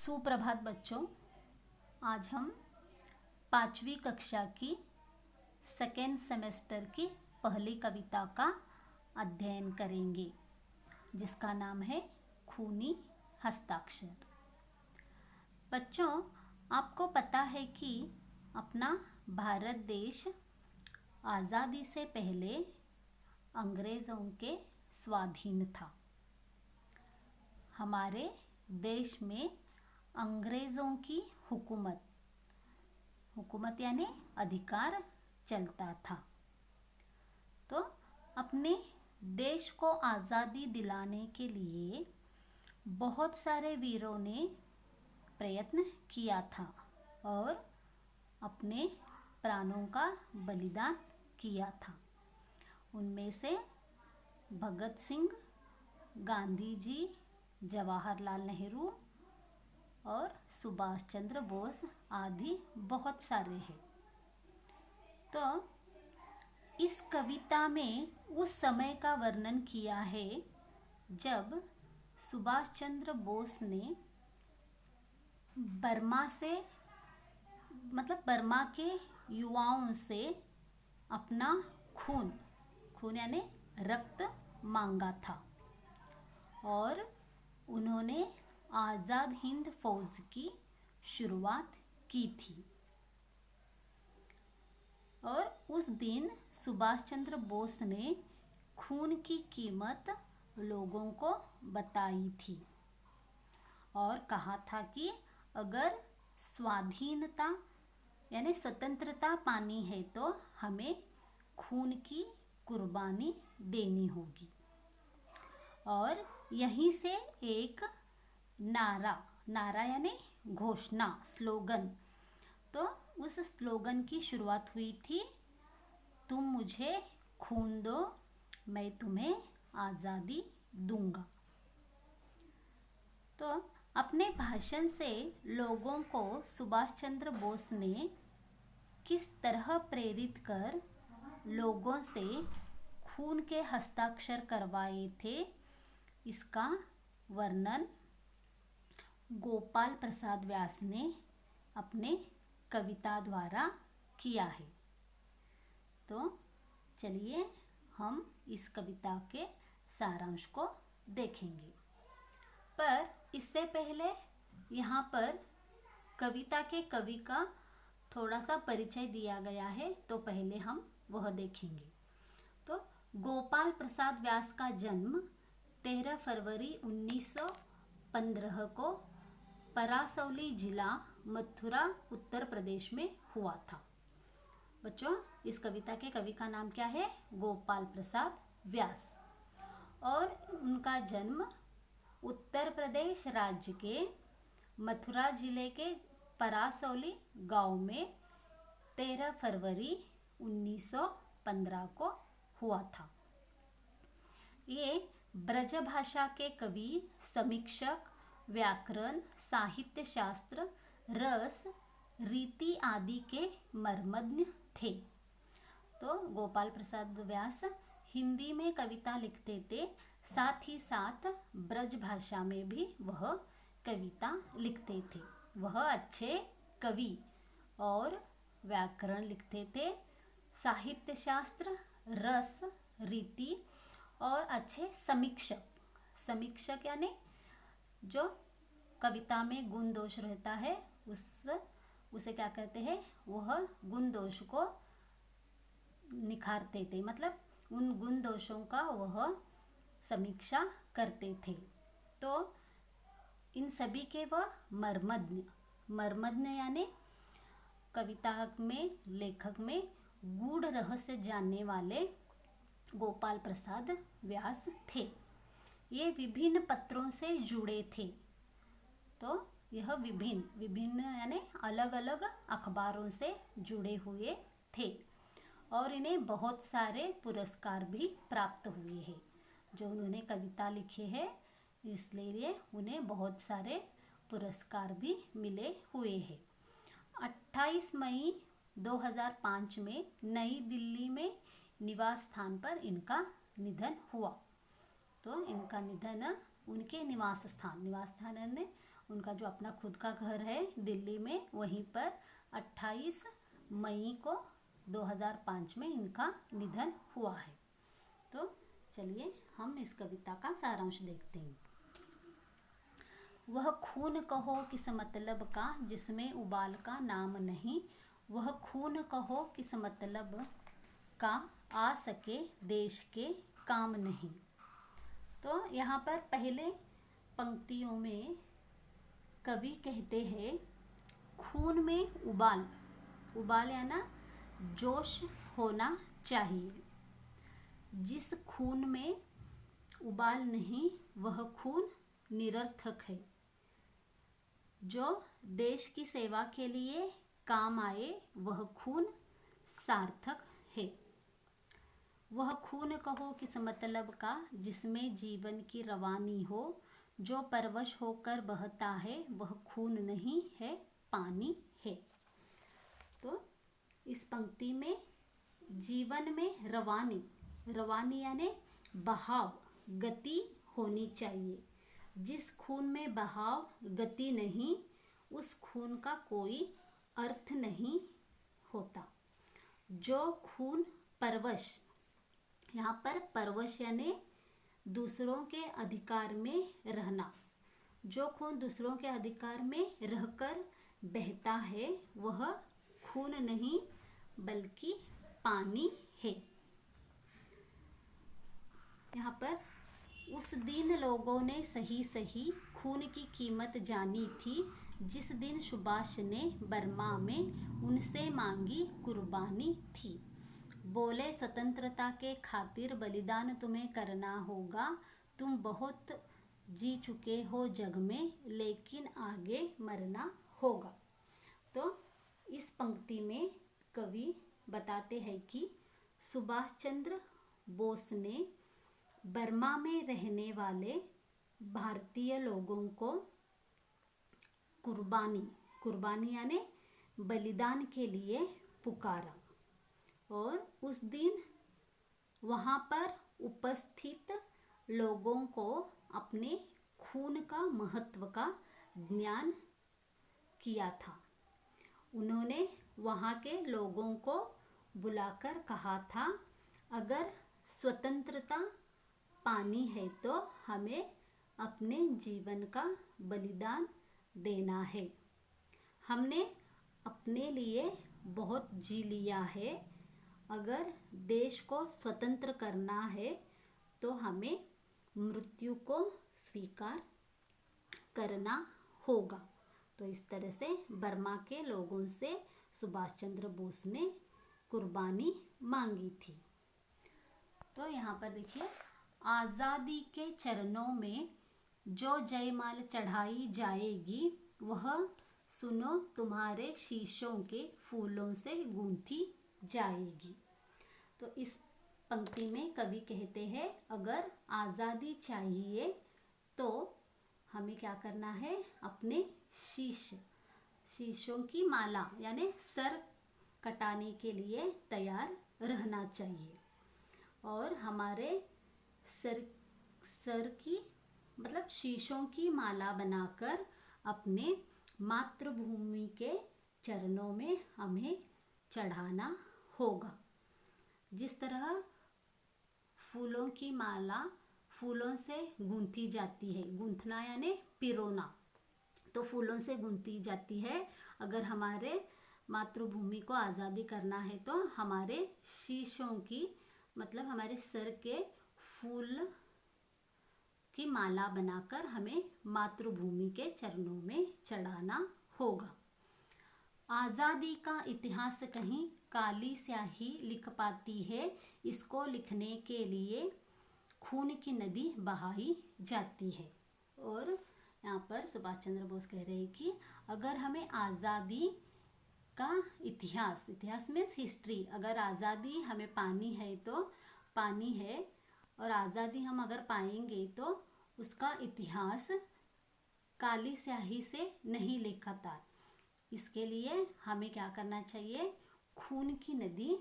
सुप्रभात बच्चों। आज हम 5वीं कक्षा की सेकेंड सेमेस्टर की पहली कविता का अध्ययन करेंगे, जिसका नाम है खूनी हस्ताक्षर। बच्चों, आपको पता है कि अपना भारत देश आज़ादी से पहले अंग्रेज़ों के स्वाधीन था। हमारे देश में अंग्रेज़ों की हुकूमत यानी अधिकार चलता था। तो अपने देश को आज़ादी दिलाने के लिए बहुत सारे वीरों ने प्रयत्न किया था और अपने प्राणों का बलिदान किया था। उनमें से भगत सिंह, गांधी जी, जवाहरलाल नेहरू और सुभाष चंद्र बोस आदि बहुत सारे हैं। तो इस कविता में उस समय का वर्णन किया है जब सुभाष चंद्र बोस ने बर्मा के युवाओं से अपना खून यानी रक्त मांगा था और उन्होंने आज़ाद हिंद फौज की शुरुआत की थी। और उस दिन सुभाष चंद्र बोस ने खून की कीमत लोगों को बताई थी और कहा था कि अगर स्वाधीनता यानी स्वतंत्रता पानी है तो हमें खून की कुर्बानी देनी होगी। और यहीं से एक नारा यानी घोषणा, स्लोगन, तो उस स्लोगन की शुरुआत हुई थी, तुम मुझे खून दो, मैं तुम्हें आज़ादी दूंगा। तो अपने भाषण से लोगों को सुभाष चंद्र बोस ने किस तरह प्रेरित कर लोगों से खून के हस्ताक्षर करवाए थे, इसका वर्णन गोपाल प्रसाद व्यास ने अपने कविता द्वारा किया है। तो चलिए हम इस कविता के सारांश को देखेंगे। पर इससे पहले यहाँ पर कविता के कवि का थोड़ा सा परिचय दिया गया है, तो पहले हम वह देखेंगे। तो गोपाल प्रसाद व्यास का जन्म 13 फरवरी 1915 को परासौली जिला मथुरा उत्तर प्रदेश में हुआ था। बच्चों, इस कविता के कवि का नाम क्या है? गोपाल प्रसाद व्यास। और उनका जन्म उत्तर प्रदेश राज्य के मथुरा जिले के परासौली गांव में 13 फरवरी 1915 को हुआ था। ये ब्रज भाषा के कवि, समीक्षक, व्याकरण, साहित्य शास्त्र, रस, रीति आदि के मर्मज्ञ थे। तो गोपाल प्रसाद व्यास हिंदी में कविता लिखते थे, साथ ही साथ ब्रज भाषा में भी वह कविता लिखते थे। वह अच्छे कवि और व्याकरण लिखते थे, साहित्य शास्त्र, रस, रीति और अच्छे समीक्षक यानी जो कविता में गुण दोष रहता है उसे क्या कहते हैं, वह गुण दोष को निखारते थे, मतलब उन गुण दोषों का वह समीक्षा करते थे। तो इन सभी के वह मर्मज्ञ यानी कविता में, लेखक में गूढ़ रहस्य जानने वाले गोपाल प्रसाद व्यास थे। ये विभिन्न पत्रों से जुड़े थे। तो यह विभिन्न यानी अलग अलग अखबारों से जुड़े हुए थे और इन्हें बहुत सारे पुरस्कार भी प्राप्त हुए हैं। जो उन्होंने कविता लिखी है, इसलिए उन्हें बहुत सारे पुरस्कार भी मिले हुए हैं। 28 मई 2005 में नई दिल्ली में निवास स्थान पर इनका निधन हुआ। तो इनका निधन उनके निवास स्थान ने उनका जो अपना खुद का घर है दिल्ली में, वहीं पर 28 मई को 2005 में इनका निधन हुआ है। तो चलिए हम इस कविता का सारांश देखते हैं। वह खून कहो किस मतलब का जिसमें उबाल का नाम नहीं, वह खून कहो किस मतलब का आ सके देश के काम नहीं। तो यहाँ पर पहले पंक्तियों में कवि कहते हैं खून में उबाल, उबाल या ना जोश होना चाहिए। जिस खून में उबाल नहीं वह खून निरर्थक है। जो देश की सेवा के लिए काम आए वह खून सार्थक है। वह खून कहो किस मतलब का जिसमें जीवन की रवानी हो, जो परवश होकर बहता है वह खून नहीं है पानी है। तो इस पंक्ति में जीवन में रवानी, रवानी यानी बहाव, गति होनी चाहिए। जिस खून में बहाव गति नहीं उस खून का कोई अर्थ नहीं होता। जो खून परवश, यहाँ पर परवश यानी दूसरों के अधिकार में रहना, जो खून दूसरों के अधिकार में रहकर बहता है वह खून नहीं बल्कि पानी है। यहाँ पर उस दिन लोगों ने सही सही खून की कीमत जानी थी, जिस दिन सुभाष ने बर्मा में उनसे मांगी कुर्बानी थी। बोले स्वतंत्रता के खातिर बलिदान तुम्हें करना होगा, तुम बहुत जी चुके हो जग में लेकिन आगे मरना होगा। तो इस पंक्ति में कवि बताते हैं कि सुभाष चंद्र बोस ने बर्मा में रहने वाले भारतीय लोगों को कुर्बानी, कुर्बानी यानी बलिदान के लिए पुकारा और उस दिन वहाँ पर उपस्थित लोगों को अपने खून का महत्व का ज्ञान किया था। उन्होंने वहाँ के लोगों को बुलाकर कहा था, अगर स्वतंत्रता पानी है तो हमें अपने जीवन का बलिदान देना है। हमने अपने लिए बहुत जी लिया है, अगर देश को स्वतंत्र करना है तो हमें मृत्यु को स्वीकार करना होगा। तो इस तरह से बर्मा के लोगों से सुभाष चंद्र बोस ने कुर्बानी मांगी थी। तो यहाँ पर देखिए, आज़ादी के चरणों में जो जयमाल चढ़ाई जाएगी वह सुनो तुम्हारे शीशों के फूलों से गूंथी जाएगी। तो इस पंक्ति में कवि कहते हैं अगर आज़ादी चाहिए तो हमें क्या करना है, अपने शीशों की माला यानी सर कटाने के लिए तैयार रहना चाहिए और हमारे सर की मतलब शीशों की माला बनाकर अपने मातृभूमि के चरणों में हमें चढ़ाना होगा। जिस तरह फूलों की माला फूलों से गूंथी जाती है, गूंथना यानी पिरोना, तो फूलों से गूंथी जाती है। अगर हमारे मातृभूमि को आज़ादी करना है तो हमारे शीशों की मतलब हमारे सर के फूल की माला बनाकर हमें मातृभूमि के चरणों में चढ़ाना होगा। आज़ादी का इतिहास कहीं काली स्याही लिख पाती है, इसको लिखने के लिए खून की नदी बहाई जाती है। और यहाँ पर सुभाष चंद्र बोस कह रहे हैं कि अगर हमें आज़ादी का इतिहास मीन्स हिस्ट्री, अगर आज़ादी हमें पानी है तो पानी है और आज़ादी हम अगर पाएंगे तो उसका इतिहास काली स्याही से नहीं लिखता। इसके लिए हमें क्या करना चाहिए, खून की नदी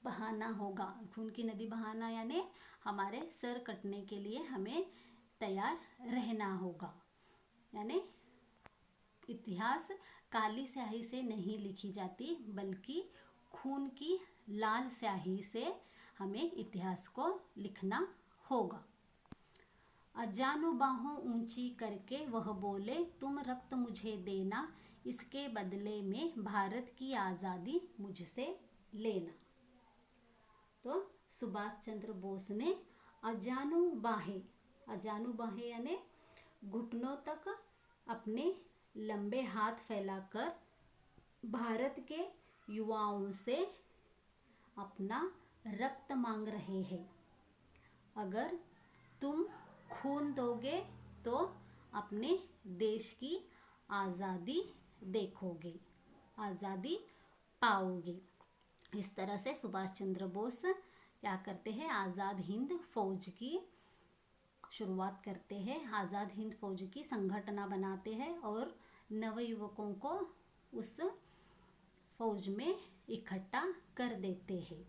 बहाना होगा। खून की नदी बहाना यानी हमारे सर कटने के लिए हमें तैयार रहना होगा, यानी इतिहास काली स्याही से नहीं लिखी जाती, बल्कि खून की लाल स्याही से हमें इतिहास को लिखना होगा। अजानो बाहों ऊंची करके वह बोले, तुम रक्त मुझे देना, इसके बदले में भारत की आज़ादी मुझसे लेना। तो सुभाष चंद्र बोस ने अजानो बाहें यानी घुटनों तक अपने लंबे हाथ फैलाकर भारत के युवाओं से अपना रक्त मांग रहे हैं। अगर तुम खून दोगे तो अपने देश की आज़ादी देखोगे, आज़ादी पाओगे। इस तरह से सुभाष चंद्र बोस क्या करते हैं, आज़ाद हिंद फौज की शुरुआत करते हैं, आज़ाद हिंद फौज की संगठना बनाते हैं और नवयुवकों को उस फौज में इकट्ठा कर देते हैं।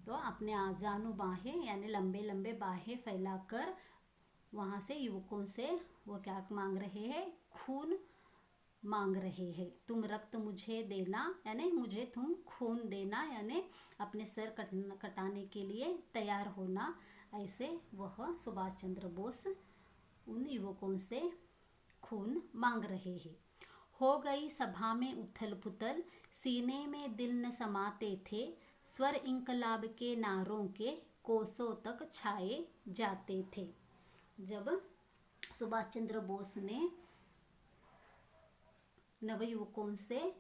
तो अपने आजानो बाहें यानी लंबे लंबे बाहें फैलाकर वहाँ से युवकों से वो क्या मांग रहे हैं, खून मांग रहे हैं। तुम रक्त मुझे देना यानी मुझे तुम खून देना, यानी अपने सर कटाने के लिए तैयार होना। ऐसे वह सुभाष चंद्र बोस उन युवकों से खून मांग रहे हैं। हो गई सभा में उथल पुथल, सीने में दिल न समाते थे, स्वर इंकलाब के नारों के कोसों तक छाए जाते थे। जब सुभाष चंद्र बोस ने नवयुवकों से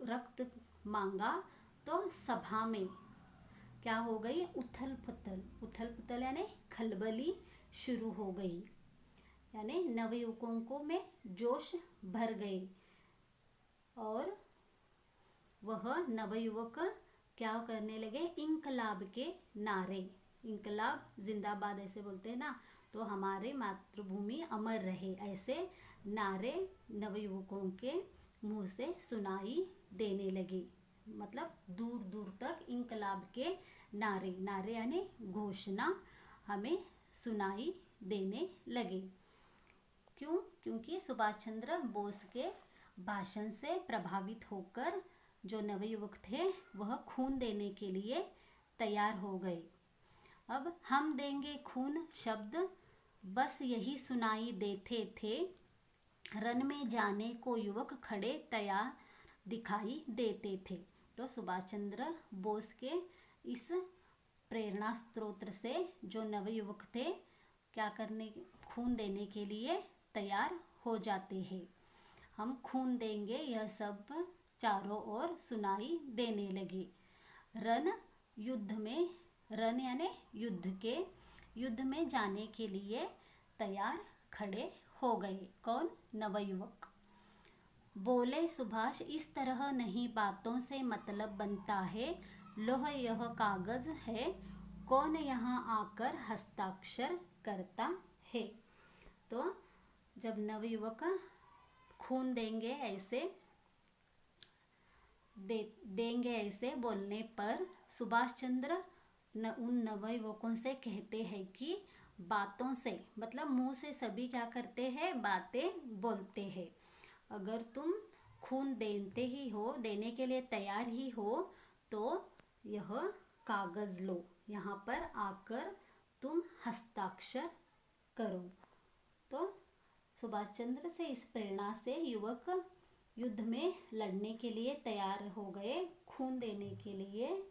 रक्त मांगा तो सभा में क्या हो गई, उथल पुथल यानी खलबली शुरू हो गई, यानी नवयुवकों को में जोश भर गए और वह नवयुवक क्या करने लगे, इंकलाब के नारे, इंकलाब जिंदाबाद ऐसे बोलते हैं ना, तो हमारे मातृभूमि अमर रहे, ऐसे नारे नवयुवकों के मुंह से सुनाई देने लगे। मतलब दूर दूर तक इंकलाब के नारे यानी घोषणा हमें सुनाई देने लगे। क्यों? क्योंकि सुभाष चंद्र बोस के भाषण से प्रभावित होकर जो नवयुवक थे वह खून देने के लिए तैयार हो गए। अब हम देंगे खून शब्द बस यही सुनाई देते थे, रन में जाने को युवक खड़े तैयार दिखाई देते थे। तो सुभाष चंद्र बोस के इस प्रेरणा स्रोत से जो नवयुवक थे क्या करने, खून देने के लिए तैयार हो जाते हैं। हम खून देंगे यह सब चारों ओर सुनाई देने लगी। रन यानी युद्ध में जाने के लिए तैयार खड़े हो गए। कौन? नवयुवक। बोले सुभाष, इस तरह नहीं बातों से मतलब बनता है, लोह यह कागज है, कौन यहाँ आकर हस्ताक्षर करता है। तो जब नवयुवक खून देंगे ऐसे बोलने पर सुभाष चंद्र उन नवयुवकों से कहते हैं कि बातों से मतलब मुंह से सभी क्या करते हैं, बातें बोलते हैं। अगर तुम खून देने के लिए तैयार ही हो तो यह कागज लो, यहाँ पर आकर तुम हस्ताक्षर करो। तो सुभाष चंद्र से इस प्रेरणा से युवक युद्ध में लड़ने के लिए तैयार हो गए, खून देने के लिए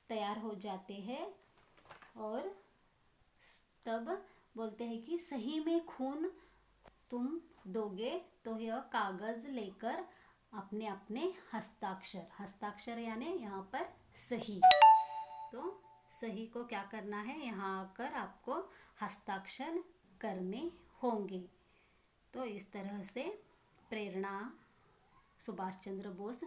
तैयार हो जाते हैं और तब बोलते हैं कि सही में खून तुम दोगे तो यह कागज लेकर अपने अपने हस्ताक्षर यानी यहाँ पर सही, तो सही को क्या करना है, यहाँ आकर आपको हस्ताक्षर करने होंगे। तो इस तरह से प्रेरणा सुभाष चंद्र बोस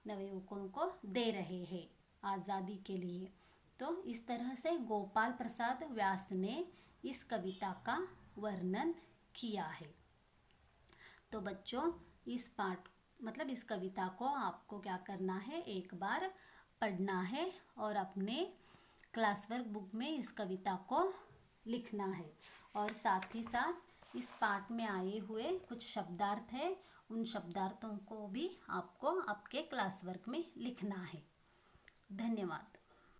नवयुवकों को दे रहे हैं आज़ादी के लिए। तो इस तरह से गोपाल प्रसाद व्यास ने इस कविता का वर्णन किया है। तो बच्चों इस कविता को आपको क्या करना है, एक बार पढ़ना है और अपने क्लास वर्क बुक में इस कविता को लिखना है और साथ ही साथ इस पाठ में आए हुए कुछ शब्दार्थ है, उन शब्दार्थों को भी आपको आपके क्लास वर्क में लिखना है। धन्यवाद।